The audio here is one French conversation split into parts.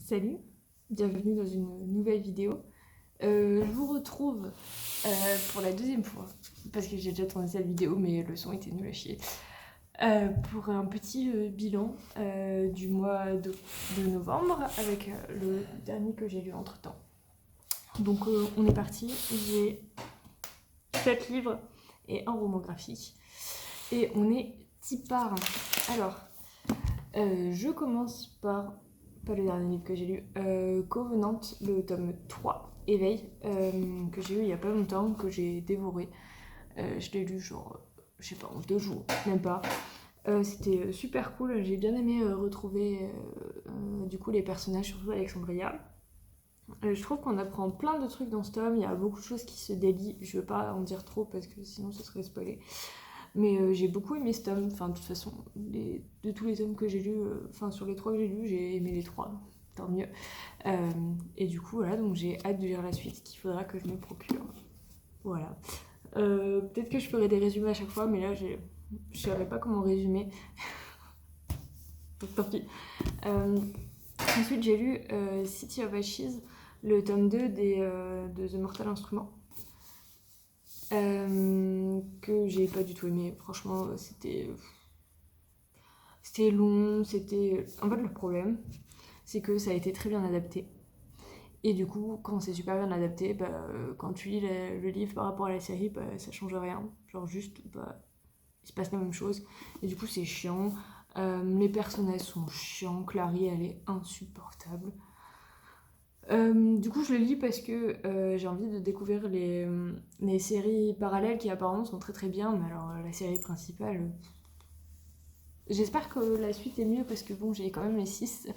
Salut, bienvenue dans une nouvelle vidéo. Je vous retrouve pour la deuxième fois, parce que j'ai déjà tourné cette vidéo, mais le son était nul à chier, pour un petit bilan du mois de novembre, avec le dernier que j'ai lu entre-temps. Donc on est parti, j'ai 7 livres et un roman graphique, et on est tipar. Alors, je commence par... pas le dernier livre que j'ai lu, Covenant, le tome 3, Éveil, que j'ai lu il y a pas longtemps, que j'ai dévoré. Je l'ai lu genre, je sais pas, en 2 jours, même pas. C'était super cool, j'ai bien aimé retrouver du coup les personnages, surtout Alexandria. Je trouve qu'on apprend plein de trucs dans ce tome, il y a beaucoup de choses qui se délient, je veux pas en dire trop parce que sinon ce serait spoilé. Mais j'ai beaucoup aimé ce tome, enfin de toute façon, de tous les tomes que j'ai lus, enfin sur les 3 que j'ai lus, j'ai aimé les 3, tant mieux. Et du coup voilà, donc j'ai hâte de lire la suite qu'il faudra que je me procure. Voilà. Peut-être que je ferai des résumés à chaque fois, mais là je savais pas comment résumer. Donc tant pis. Ensuite j'ai lu City of Ashes, le tome 2 de The Mortal Instrument. Que j'ai pas du tout aimé, franchement c'était long, c'était... En fait le problème c'est que ça a été très bien adapté et du coup quand c'est super bien adapté, quand tu lis le livre par rapport à la série, ça change rien, genre juste il se passe la même chose et du coup c'est chiant. Les personnages sont chiants, Clary elle est insupportable. Du coup, je le lis parce que j'ai envie de découvrir les séries parallèles qui apparemment sont très très bien, mais alors la série principale, j'espère que la suite est mieux parce que bon, j'ai quand même les 6.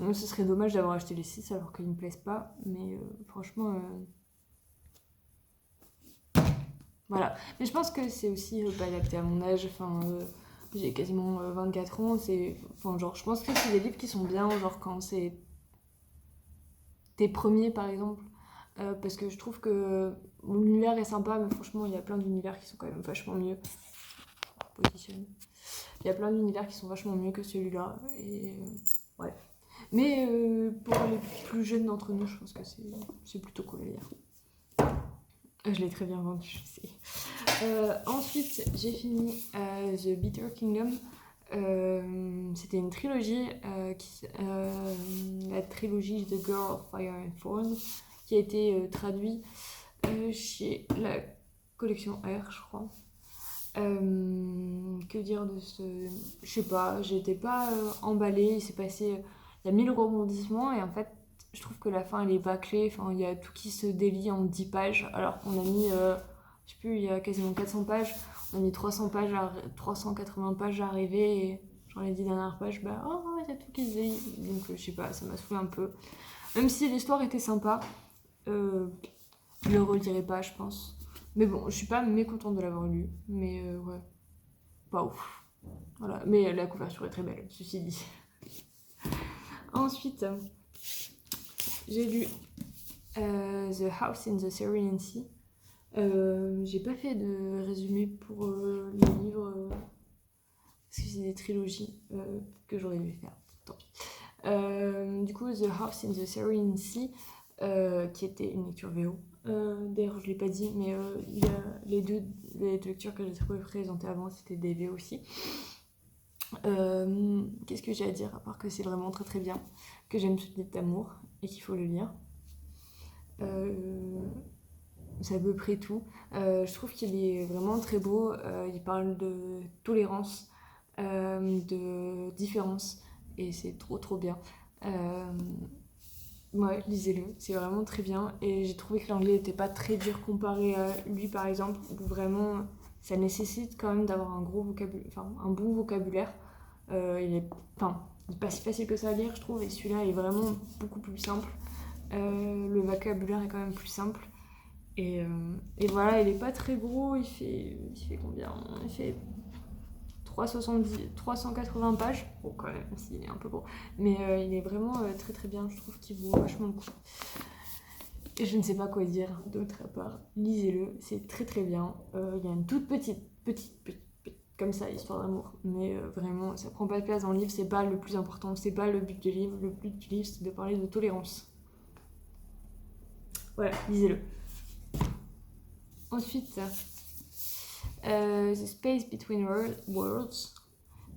Donc ce serait dommage d'avoir acheté les 6 alors qu'ils me plaisent pas, mais franchement, voilà. Mais je pense que c'est aussi pas adapté à mon âge, enfin, j'ai quasiment 24 ans, enfin, genre, je pense que c'est des livres qui sont bien, genre quand c'est tes premiers par exemple. Parce que je trouve que l'univers est sympa, mais franchement, il y a plein d'univers qui sont quand même vachement mieux. Positionne. Il y a plein d'univers qui sont vachement mieux que celui-là. Et ouais. Mais pour les plus jeunes d'entre nous, je pense que c'est plutôt cool à lire. Je l'ai très bien vendu, je sais. Ensuite, j'ai fini The Bitter Kingdom. C'était une trilogie, la trilogie The Girl of Fire and Thorns, qui a été traduit chez la collection R, je crois. Que dire de ce... Je sais pas, j'étais pas emballée, il s'est passé... Il y a 1000 rebondissements et en fait, je trouve que la fin elle est bâclée, enfin, il y a tout qui se délie en 10 pages, alors qu'on a mis, je sais plus, il y a quasiment 400 pages, on a mis 380 pages à arriver et genre les 10 dernières pages, il y a tout qui se délie, donc je sais pas, ça m'a saoulé un peu. Même si l'histoire était sympa, je le relirai pas, je pense. Mais bon, je suis pas mécontente de l'avoir lu, mais ouais, pas ouf. Voilà, mais la couverture est très belle, ceci dit. Ensuite, j'ai lu The House in the Syrian Sea. J'ai pas fait de résumé pour les livres parce que c'est des trilogies que j'aurais dû faire. Tant pis. Du coup, The House in the Syrian Sea, qui était une lecture VO. D'ailleurs, je l'ai pas dit, mais il y a les deux lectures que j'ai trouvées présentées avant, c'était des VO aussi. Qu'est-ce que j'ai à dire à part que c'est vraiment très très bien, que j'aime ce livre d'amour et qu'il faut le lire. C'est à peu près tout. Je trouve qu'il est vraiment très beau. Il parle de tolérance, de différence et c'est trop trop bien. Ouais, lisez-le, c'est vraiment très bien. Et j'ai trouvé que l'anglais n'était pas très dur comparé à lui par exemple, où vraiment ça nécessite quand même d'avoir un gros vocabulaire, enfin un bon vocabulaire. Il est pas si facile que ça à lire, je trouve, et celui-là est vraiment beaucoup plus simple. Le vocabulaire est quand même plus simple. Et voilà, il est pas très gros, il fait combien? Il fait 380 pages. Bon, quand même, s'il est un peu gros. Mais il est vraiment très très bien, je trouve qu'il vaut vachement le coup. Et je ne sais pas quoi dire d'autre à part. Lisez-le, c'est très très bien. Il y a une toute petite comme ça, histoire d'amour. Mais vraiment, ça prend pas de place dans le livre, c'est pas le plus important, c'est pas le but du livre. Le but du livre, c'est de parler de tolérance. Voilà, lisez-le. Ensuite, The Space Between Worlds,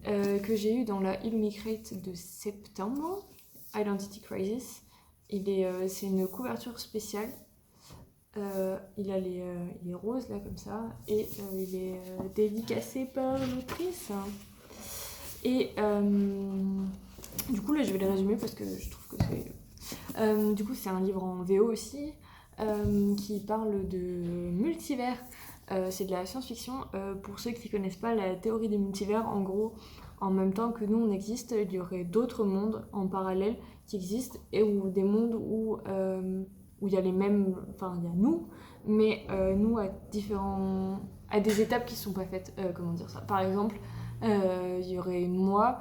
que j'ai eu dans la Illumicrate de septembre, Identity Crisis. C'est une couverture spéciale. Il est rose là comme ça et il est dédicacé par l'autrice. Et du coup là je vais le résumer parce que je trouve que c'est... du coup c'est un livre en VO aussi qui parle de multivers. C'est de la science-fiction. Pour ceux qui ne connaissent pas la théorie des multivers, en gros, en même temps que nous on existe, il y aurait d'autres mondes en parallèle qui existent et où des mondes où il y a les mêmes, enfin il y a nous, mais nous à des étapes qui sont pas faites. Comment dire ça? Par exemple, il y aurait une moi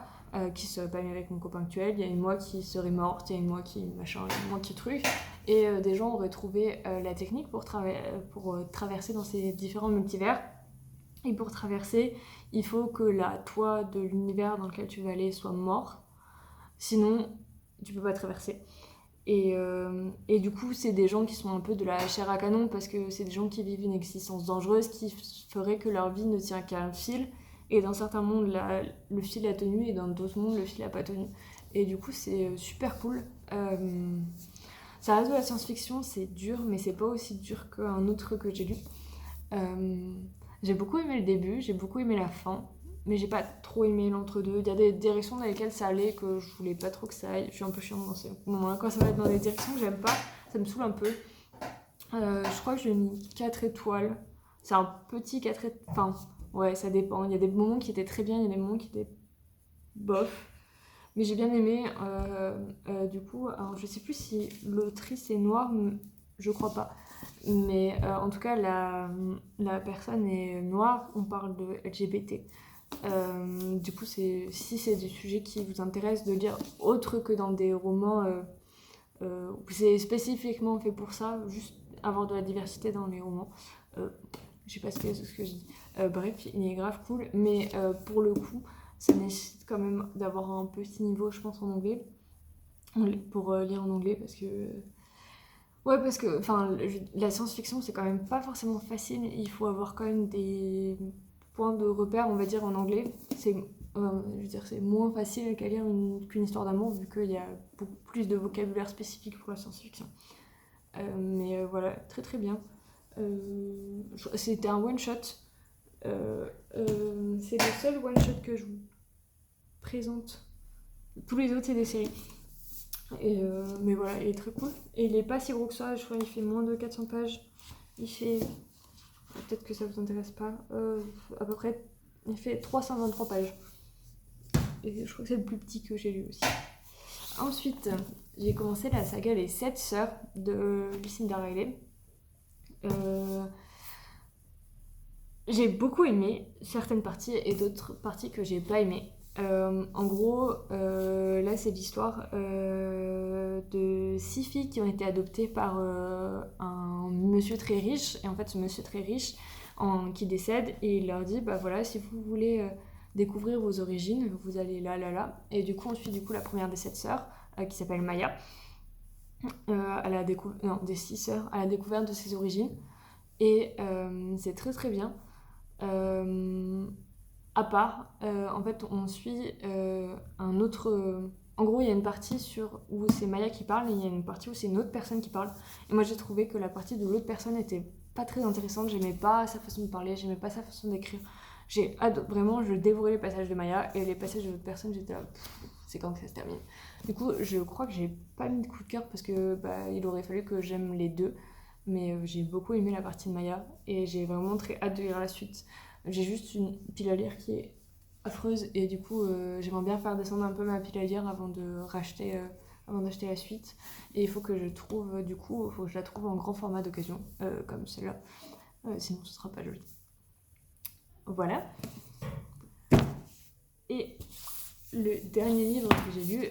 qui serait pas amie avec mon copain actuel, il y a une moi qui serait morte, il y a une moi qui machin, il y a une moi qui truc, et des gens auraient trouvé la technique pour traverser dans ces différents multivers. Et pour traverser, il faut que la toi de l'univers dans lequel tu vas aller soit mort, sinon tu peux pas traverser. Et du coup, c'est des gens qui sont un peu de la chair à canon parce que c'est des gens qui vivent une existence dangereuse qui ferait que leur vie ne tient qu'à un fil. Et dans certains mondes, le fil a tenu et dans d'autres mondes, le fil a pas tenu. Et du coup, c'est super cool. Ça reste de la science-fiction, c'est dur, mais c'est pas aussi dur qu'un autre que j'ai lu. J'ai beaucoup aimé le début, j'ai beaucoup aimé la fin. Mais j'ai pas trop aimé l'entre-deux. Il y a des directions dans lesquelles ça allait que je voulais pas trop que ça aille. Je suis un peu chiante dans ces moments-là. Quand ça va être dans des directions que j'aime pas, ça me saoule un peu. Je crois que je lui ai mis 4 étoiles. C'est un petit 4 étoiles. Enfin, ouais, ça dépend. Il y a des moments qui étaient très bien, il y a des moments qui étaient bof. Mais j'ai bien aimé. Du coup, alors, je sais plus si l'autrice est noire, je crois pas. Mais en tout cas, la personne est noire. On parle de LGBT. Du coup, si c'est des sujets qui vous intéressent de lire autre que dans des romans où c'est spécifiquement fait pour ça, juste avoir de la diversité dans les romans. Je sais pas ce que je dis. Bref, il est grave cool, mais pour le coup, ça nécessite quand même d'avoir un petit niveau, je pense, en anglais, pour lire en anglais, parce que... Ouais, parce que la science-fiction, c'est quand même pas forcément facile. Il faut avoir quand même des points de repère, on va dire, en anglais. C'est moins facile qu'à lire qu'une histoire d'amour, vu qu'il y a beaucoup plus de vocabulaire spécifique pour la science-fiction. Mais voilà, très très bien. C'était un one-shot. C'est le seul one-shot que je vous présente. Tous les autres, c'est des séries. Mais voilà, il est très cool. Et il est pas si gros que ça, je crois qu'il fait moins de 400 pages. Il fait... Peut-être que ça vous intéresse pas. À peu près, il fait 323 pages. Et je crois que c'est le plus petit que j'ai lu aussi. Ensuite, j'ai commencé la saga Les 7 Sœurs de Lucinda Riley. J'ai beaucoup aimé certaines parties et d'autres parties que j'ai pas aimées. En gros, là c'est l'histoire de 6 filles qui ont été adoptées par un monsieur très riche. Et en fait, ce monsieur très riche qui décède et il leur dit bah voilà, si vous voulez découvrir vos origines, vous allez là. Et du coup, on suit la première des 7 sœurs qui s'appelle Maya, des 6 sœurs, à la découverte de ses origines. Et c'est très très bien. À part, en fait, on suit un autre. En gros, il y a une partie où c'est Maya qui parle et il y a une partie où c'est une autre personne qui parle. Et moi, j'ai trouvé que la partie de l'autre personne était pas très intéressante. J'aimais pas sa façon de parler, j'aimais pas sa façon d'écrire. Vraiment, je dévorais les passages de Maya et les passages de l'autre personne, j'étais là. C'est quand que ça se termine. Du coup, je crois que j'ai pas mis de coup de cœur parce que il aurait fallu que j'aime les deux. Mais j'ai beaucoup aimé la partie de Maya et j'ai vraiment très hâte de lire la suite. J'ai juste une pile à lire qui est affreuse et du coup j'aimerais bien faire descendre un peu ma pile à lire avant d'acheter la suite. Et il faut que je la trouve en grand format d'occasion comme celle-là. Sinon ce sera pas joli. Voilà. Et le dernier livre que j'ai lu,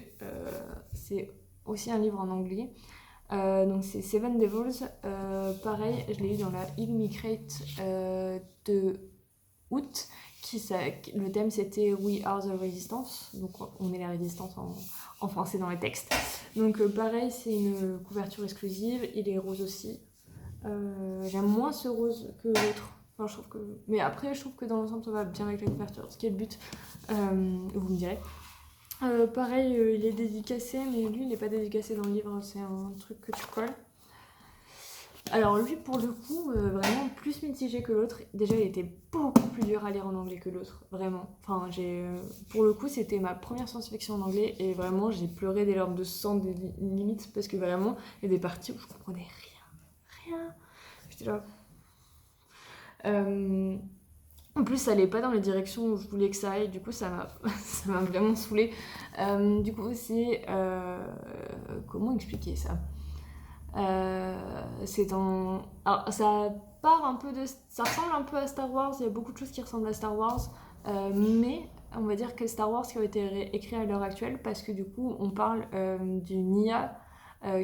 c'est aussi un livre en anglais. Donc c'est Seven Devils. Pareil, je l'ai lu dans la Illumicrate de août, le thème c'était We Are the Resistance, donc on est la résistance en français dans les textes. Donc pareil, c'est une couverture exclusive, il est rose aussi. J'aime moins ce rose que l'autre. Enfin, je trouve que... Mais après, je trouve que dans l'ensemble, ça va bien avec la couverture, ce qui est le but. Vous me direz. Pareil, il est dédicacé, mais lui, il n'est pas dédicacé dans le livre, c'est un truc que tu colles. Alors lui, pour le coup, vraiment plus mitigé que l'autre. Déjà, il était beaucoup plus dur à lire en anglais que l'autre, vraiment. Enfin, pour le coup, c'était ma première science-fiction en anglais, et vraiment, j'ai pleuré des larmes de sang, des limites, parce que vraiment, il y a des parties où je comprenais rien. J'étais là... En plus, ça allait pas dans les directions où je voulais que ça aille, du coup, ça m'a vraiment saoulée. Du coup, c'est... comment expliquer ça? C'est dans... Alors, ça part un peu de... Ça ressemble un peu à Star Wars, il y a beaucoup de choses qui ressemblent à Star Wars, mais on va dire que Star Wars qui a été écrit à l'heure actuelle, parce que du coup, on parle d'une IA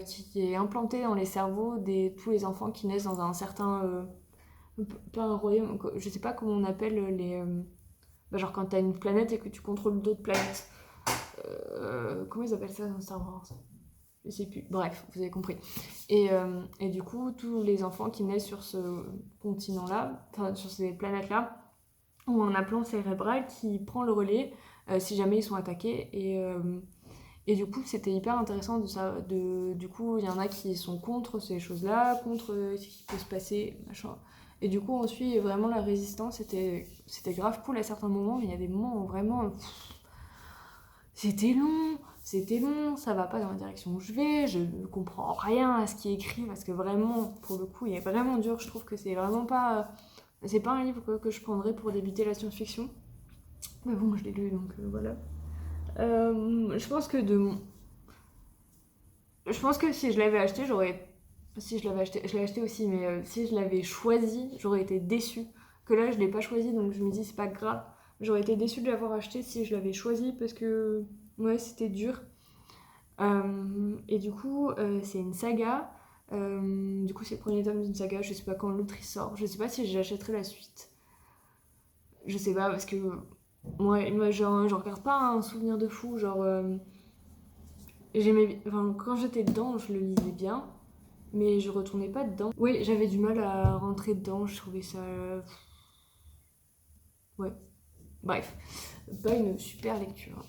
qui est implantée dans les cerveaux de tous les enfants qui naissent dans un certain... pas un royaume, je sais pas comment on appelle les... genre quand t'as une planète et que tu contrôles d'autres planètes. Comment ils appellent ça dans Star Wars? Je sais plus. Bref, vous avez compris. Et du coup, tous les enfants qui naissent sur ce continent-là, enfin sur ces planètes-là, ont un implant cérébral qui prend le relais si jamais ils sont attaqués. Et du coup, c'était hyper intéressant de ça. Du coup, il y en a qui sont contre ces choses-là, contre ce qui peut se passer, machin. Et du coup, on suit vraiment la résistance. C'était grave cool à certains moments, mais il y a des moments où vraiment... c'était long, ça va pas dans la direction où je vais, je ne comprends rien à ce qui est écrit, parce que vraiment, pour le coup, il est vraiment dur. Je trouve que c'est vraiment pas... C'est pas un livre que je prendrais pour débuter la science-fiction. Mais bon, je l'ai lu, donc voilà. Je pense que Je pense que si je l'avais acheté, j'aurais... Si je l'avais acheté, je l'ai acheté aussi, mais si je l'avais choisi, j'aurais été déçue. Que là, je l'ai pas choisi, donc je me dis, c'est pas grave. J'aurais été déçue de l'avoir acheté si je l'avais choisi, parce que, ouais, c'était dur. Et du coup, c'est une saga. Du coup, c'est le premier tome d'une saga. Je sais pas quand l'autre il sort. Je sais pas si j'achèterai la suite. Je sais pas, parce que moi je regarde pas un souvenir de fou. Genre, enfin, quand j'étais dedans, je le lisais bien, mais je retournais pas dedans. Oui, j'avais du mal à rentrer dedans. Je trouvais ça. Ouais. Bref, pas une super lecture.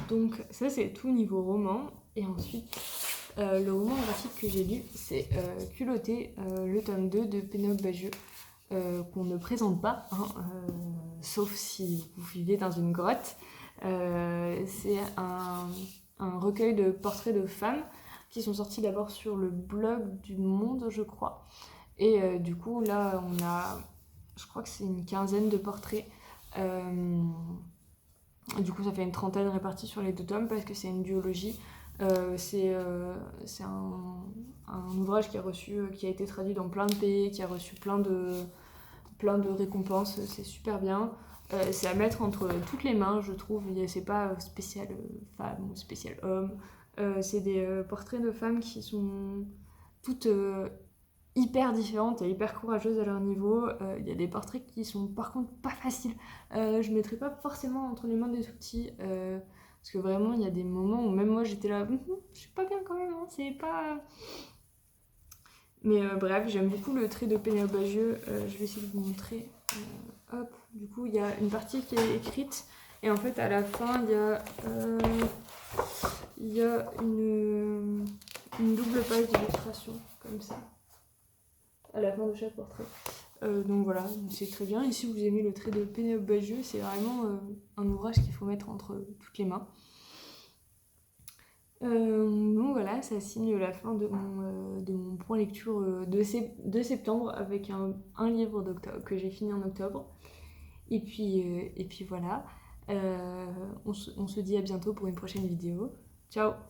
Donc, ça, c'est tout niveau roman. Et ensuite. Le roman graphique que j'ai lu, c'est Culotté, le tome 2 de Pénélope Bagieux, qu'on ne présente pas, hein, sauf si vous vivez dans une grotte. C'est un recueil de portraits de femmes qui sont sortis d'abord sur le blog du Monde, je crois. Et du coup, là, on a, je crois que c'est une quinzaine de portraits. Du coup, ça fait une trentaine répartis sur les deux tomes parce que c'est une duologie. C'est un ouvrage qui a été traduit dans plein de pays, qui a reçu plein de récompenses, c'est super bien. C'est à mettre entre toutes les mains, je trouve. C'est pas spécial femme ou spécial homme. C'est des portraits de femmes qui sont toutes hyper différentes et hyper courageuses à leur niveau. Il y a des portraits qui sont par contre pas faciles. Je ne mettrai pas forcément entre les mains des tout petits. Parce que vraiment, il y a des moments où même moi j'étais là, je suis pas bien quand même, hein, c'est pas... Mais bref, j'aime beaucoup le trait de Pénélope Bagieux. Je vais essayer de vous montrer. Hop, du coup, il y a une partie qui est écrite. Et en fait, à la fin, il y a une double page d'illustration, comme ça. À la fin de chaque portrait. Donc voilà, c'est très bien. Et si vous aimez le trait de Pénélope Bagieux, c'est vraiment un ouvrage qu'il faut mettre entre toutes les mains. Donc voilà, ça signe la fin de mon point lecture de septembre avec un livre d'octobre que j'ai fini en octobre. Et puis voilà, on se dit à bientôt pour une prochaine vidéo. Ciao!